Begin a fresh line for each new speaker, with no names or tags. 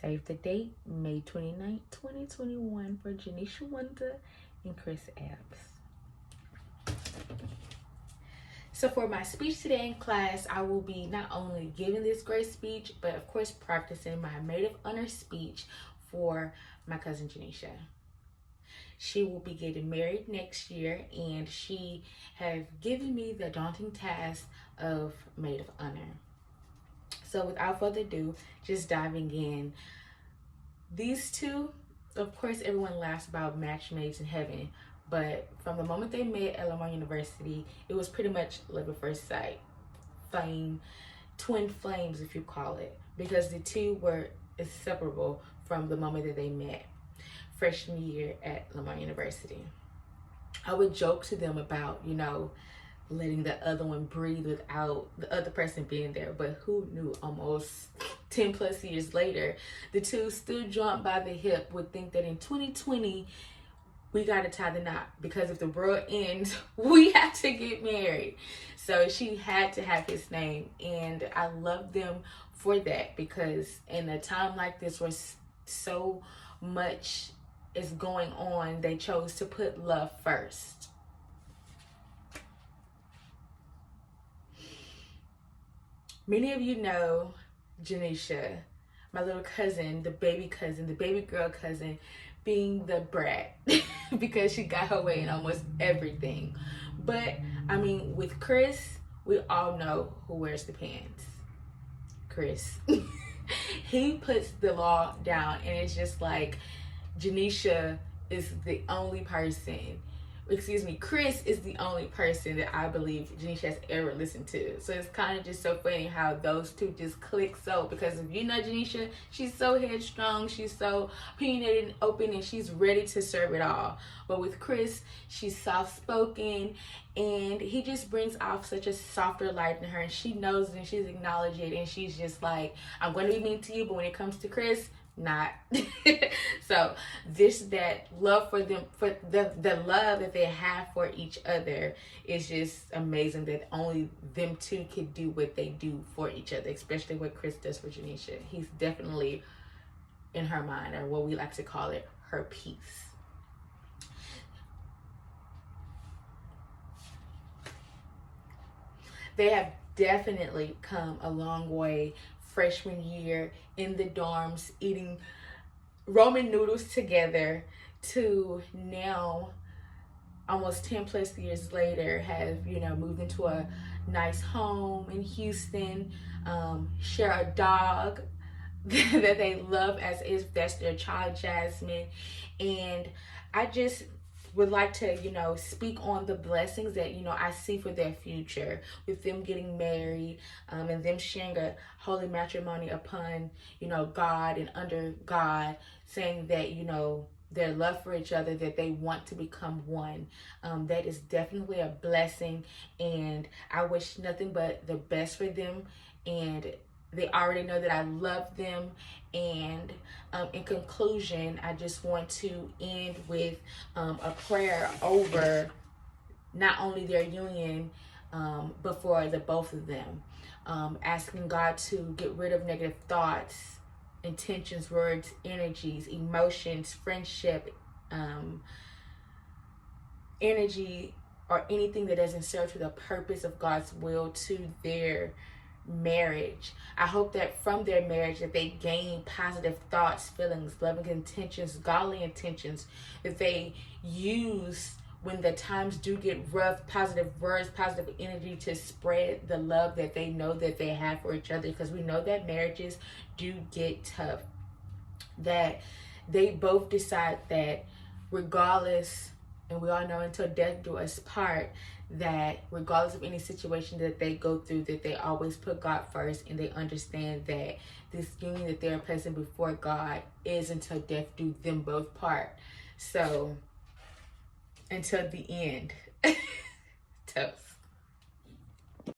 Save the date, May 29th, 2021 for Janisha Wonder and Chris Epps. So for my speech today in class, I will be not only giving this great speech, but of course practicing my maid of honor speech for my cousin Janisha. She will be getting married next year, and she has given me the daunting task of maid of honor. So without further ado, just diving in. These two, of course, everyone laughs about matchmates in heaven, but from the moment they met at Lamar University, it was pretty much love at first sight. Twin flames, if you call it, because the two were inseparable from the moment that they met freshman year at Lamar University. I would joke to them about, letting the other one breathe without the other person being there. But who knew, almost 10 plus years later, the two still joined by the hip would think that in 2020, we got to tie the knot, because if the world ends, we have to get married. So she had to have his name. And I love them for that, because in a time like this where so much is going on, they chose to put love first. Many of you know Janisha, my little cousin, the baby girl cousin, being the brat because she got her way in almost everything. But I mean, with Chris, we all know who wears the pants. Chris. He puts the law down, and it's just like Janisha is the only person. Chris is the only person that I believe Janisha has ever listened to. So it's kind of just so funny how those two just click so, because if you know Janisha, she's so headstrong, she's so opinionated and open, and she's ready to serve it all. But with Chris, she's soft-spoken, and he just brings off such a softer light in her, and she knows it, and she's acknowledged it, and she's just like, I'm going to be mean to you, but when it comes to Chris, not. So that love for them, for the love that they have for each other is just amazing, that only them two can do what they do for each other, especially what Chris does for Janisha. He's definitely, in her mind, or what we like to call it, her piece. They have definitely come a long way freshman year in the dorms eating ramen noodles together, to now almost 10 plus years later have moved into a nice home in Houston, share a dog that they love as if that's their child, Jasmine. And I just would like to speak on the blessings that I see for their future, with them getting married, and them sharing a holy matrimony upon God and under God, saying that their love for each other, that they want to become one. That is definitely a blessing, and I wish nothing but the best for them, and they already know that I love them. And in conclusion, I just want to end with a prayer over not only their union, but for the both of them. Asking God to get rid of negative thoughts, intentions, words, energies, emotions, friendship, energy, or anything that doesn't serve to the purpose of God's will to their marriage. I hope that from their marriage that they gain positive thoughts, feelings, loving intentions, godly intentions, that they use when the times do get rough, positive words, positive energy to spread the love that they know that they have for each other, because we know that marriages do get tough. That they both decide that regardless, and we all know until death do us part, that regardless of any situation that they go through, that they always put God first, and they understand that this union that they're placing before God is until death do them both part. So until the end. Toast.